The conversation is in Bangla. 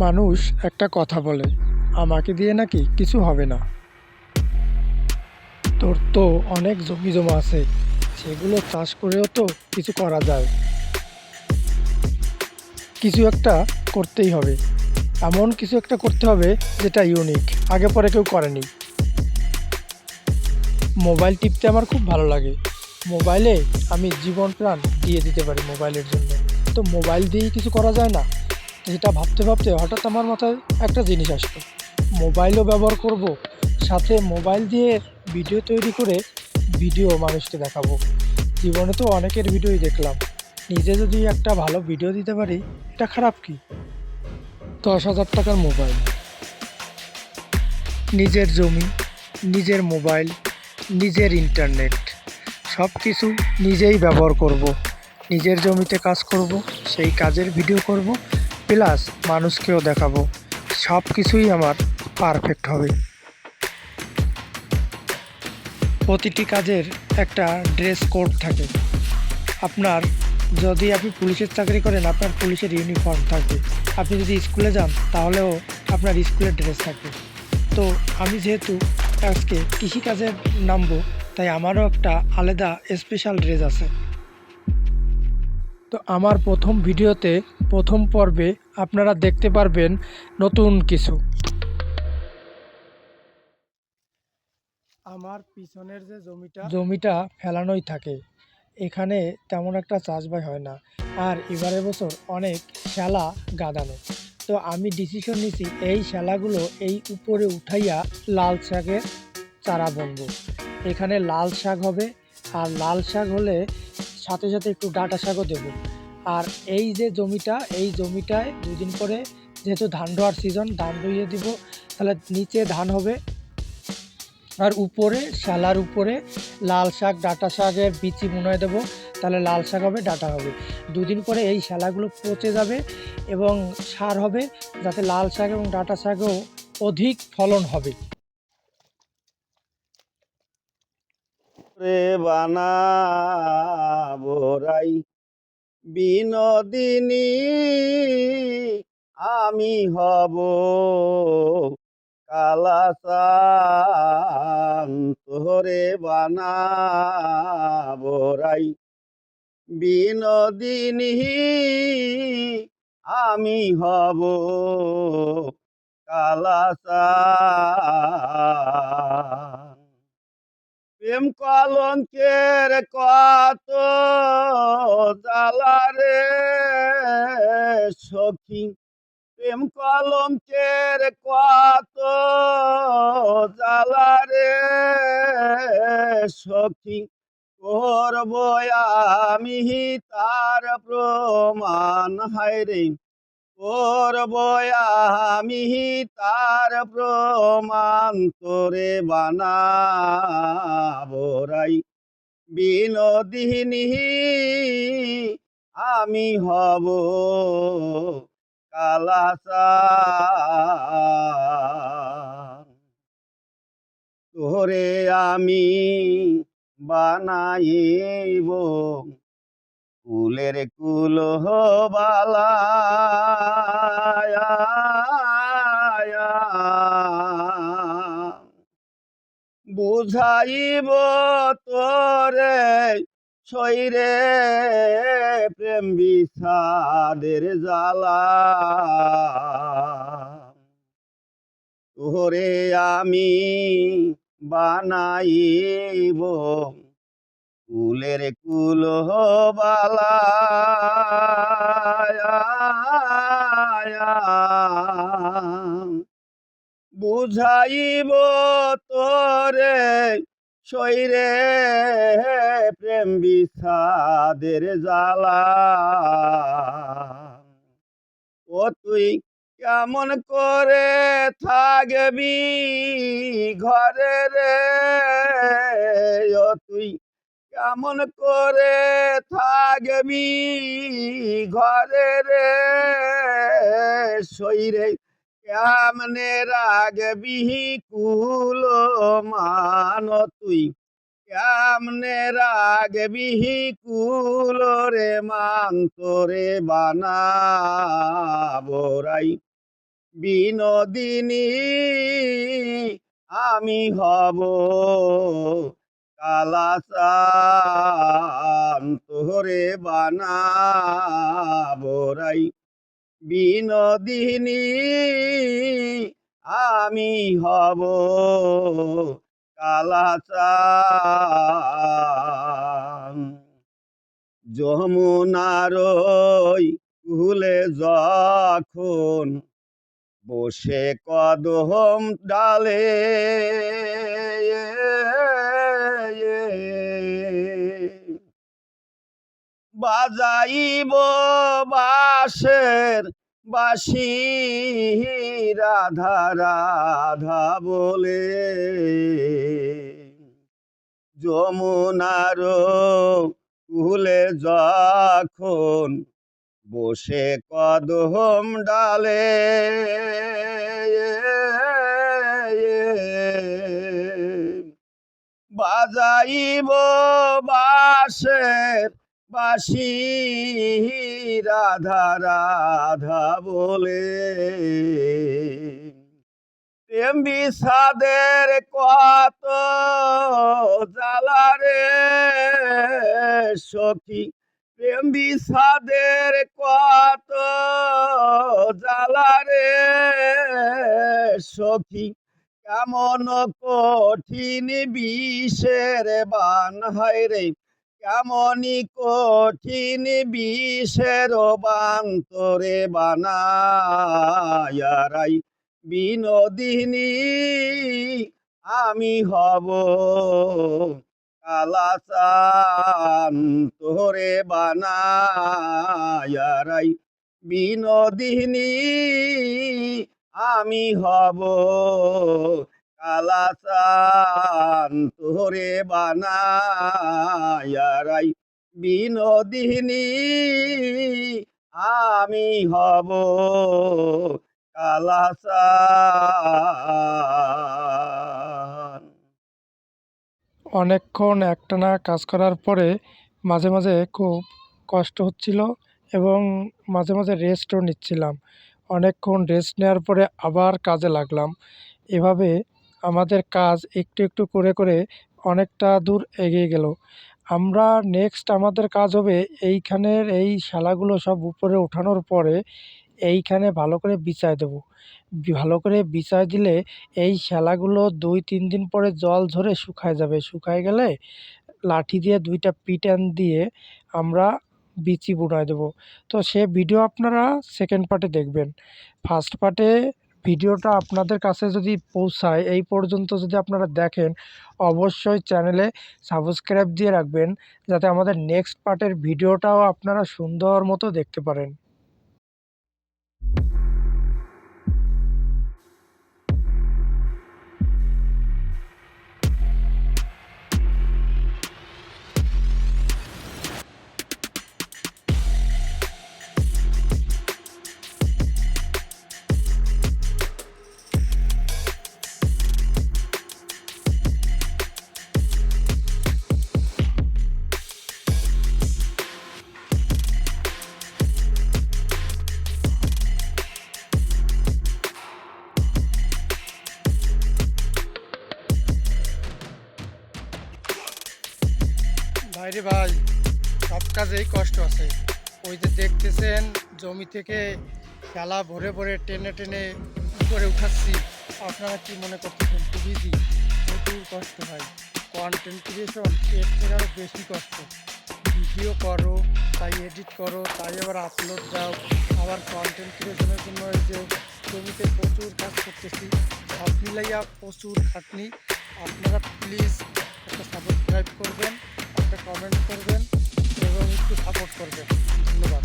মানুষ একটা কথা বলে, আমাকে দিয়ে নাকি কিছু হবে না। তোর তো অনেক জমি জমা আছে, সেগুলো চাষ করেও তো কিছু করা যায়। কিছু একটা করতেই হবে, এমন কিছু একটা করতে হবে যেটা ইউনিক, আগে পরে কেউ করেনি। মোবাইল টিপতে আমার খুব ভালো লাগে। মোবাইলে আমি জীবন প্রাণ দিয়ে দিতে পারি মোবাইলের জন্য। তো মোবাইল দিয়েই কিছু করা যায় না, যেটা ভাবতে ভাবতে হঠাৎ আমার মাথায় একটা জিনিস আসলো, মোবাইলও ব্যবহার করব, সাথে মোবাইল দিয়ে ভিডিও তৈরি করে ভিডিও মানুষকে দেখাবো। জীবনে তো অনেকের ভিডিওই দেখলাম, নিজে যদি একটা ভালো ভিডিও দিতে পারি, এটা খারাপ কি? 10,000 টাকার মোবাইল, নিজের জমি, নিজের মোবাইল, নিজের ইন্টারনেট, সব কিছু নিজেই ব্যবহার করব। নিজের জমিতে কাজ করব, সেই কাজের ভিডিও করব, প্লাস মানুষকেও দেখাবো। সব কিছুই আমার পারফেক্ট হবে। প্রতিটি কাজের একটা ড্রেস কোড থাকে। আপনার যদি আপনি পুলিশের চাকরি করেন, আপনার পুলিশের ইউনিফর্ম থাকবে। আপনি যদি স্কুলে যান, তাহলেও আপনার স্কুলের ড্রেস থাকবে। তো আমি যেহেতু আজকে কৃষিকাজে নামবো, তাই আমারও একটা আলাদা স্পেশাল ড্রেস আছে। তো আমার প্রথম ভিডিওতে, প্রথম পর্বে আপনারা দেখতে পারবেন নতুন কিছু। আমার পিছনের যে জমিটা ফেলানোই থাকে, এখানে তেমন একটা চাষবাস হয় না। আর এবারের বছর অনেক শ্যালা গাদানো। তো আমি ডিসিশন নিছি এই শ্যালাগুলো এই উপরে উঠাইয়া লাল শাকের চারা বুনবো। এখানে লাল শাক হবে, আর লাল শাক হলে সাথে সাথে একটু ডাঁটা শাকও দেবো। আর এই যে জমিটা, এই জমিটায় দুদিন পরে, যেহেতু ধান রোয়ার সিজন, ধান রুইয়ে দিব, তাহলে নিচে ধান হবে, আর উপরে শালার উপরে লাল শাক ডাঁটা শাকের বিচি বুনে দেবো, তাহলে লাল শাক হবে, ডাঁটা হবে। দুদিন পরে এই শালাগুলো পচে যাবে এবং সার হবে, যাতে লাল শাক এবং ডাঁটা শাকেও অধিক ফলন হবে। রে বানাবো রাই বিনোদিনী, আমি হব কালাচান তোরে বানাবো রাই বিনোদিনী, আমি হব কালাচান। প্রেম কলঙ্কের কত জ্বালা রে সখী, প্রেম কলঙ্কের কত জ্বালা রে সখী, করব আমি তার প্রমাণ, হায় রে করব আমি তার প্রমাণ, তোরে বানাবো রাই বিনোদিনী, আমি হব কালাচান। তোরে আমি বানাইব কুলের কুল বালা, বুঝাইব তোরে শৈরে প্রেম বিষাদের জ্বালা, তোরে আমি বানাইব কুলের কুল বালা, বুঝাইব তোরে শৈরে প্রেম বিষাদের জ্বালা। ও তুই কেমন করে থাকবি ঘরে রে, ও তুই কেমন করে থাকবি ঘরে রে শৈরে, কেমনে রাগবি কুল মান, তুই কেমনে রাগবি কুল রে মান, তোরে বানাবো রাই বিনোদিনী আমি হব কালাচান তোরে বানাবো রাই বিনোদিনী আমি হব কালাচান যমুনার ওই কূলে যখন বসে কদম ডালে বাজাইব বাঁশের বাঁশি রাধা রাধা বলে যমুনার কূলে যখন বসে কদম ডালে বাজাইব বাঁশের বাঁশি রাধা রাধা বলে প্রেম বিষাদের কত জ্বালা রে সখী প্রেম বিষাদের কত জ্বালা রে সখী কেমন কঠিন বিষের বান হয় রে কেমনই কঠিন বিষের বান তোরে বানায়ারাই বিনোদিনী আমি হব কালাচান তোরে বানায়ারাই বিনোদিনী আমি হব কালাচান তোরে বানায়ারাই বিনোদিনী আমি হব কালাচান। অনেকক্ষণ একটানা কাজ করার পরে মাঝে মাঝে খুব কষ্ট হচ্ছিল এবং মাঝে মাঝে রেস্টও নিচ্ছিলাম। অনেকক্ষণ রেস্ট নেওয়ার পরে আবার কাজে লাগলাম। এভাবে আমাদের কাজ একটু একটু করে করে অনেকটা দূর এগিয়ে গেল। আমরা নেক্সট আমাদের কাজ হবে এইখানের এই শালাগুলো সব উপরে ওঠানোর পরে এইখানে ভালো করে বিছায় দেবো। ভালো করে বিছায় দিলে এই শালাগুলো 2-3 দিন পরে জল ঝরে শুকায় যাবে। শুকায় গেলে লাঠি দিয়ে 2টা পিটান দিয়ে আমরা বিচি বুনায় দেবো। তো সে ভিডিও আপনারা সেকেন্ড পার্টে দেখবেন। ফার্স্ট পার্টে ভিডিওটা আপনাদের কাছে যদি পৌঁছায় এই পর্যন্ত যদি আপনারা দেখেন অবশ্যই চ্যানেলে সাবস্ক্রাইব দিয়ে রাখবেন যাতে আমাদের নেক্সট পার্টের ভিডিওটাও আপনারা সুন্দর মতো দেখতে পারেন। ভাইরে ভাই, সব কাজেই কষ্ট আছে। ওই যে দেখতেছেন জমি থেকে খেলা ভরে ভরে টেনে টেনে উপরে উঠাচ্ছি, আপনারা কি মনে করতেছেন খুব ইজি? প্রচুর কষ্ট হয়। কন্টেন্ট ক্রিয়েশন এর থেকে আরও বেশি কষ্ট। ভিডিও করো, তাই এডিট করো, তাই আবার আপলোড দাও, আবার কন্টেন্ট ক্রিয়েশনের জন্য এই যে জমিতে প্রচুর কাজ করতেছি, সব মিলাইয়া প্রচুর খাটনি। আপনারা প্লিজ একটা সাবস্ক্রাইব করবেন, একটা কমেন্ট করবেন এবং একটু সাপোর্ট করবেন। ধন্যবাদ।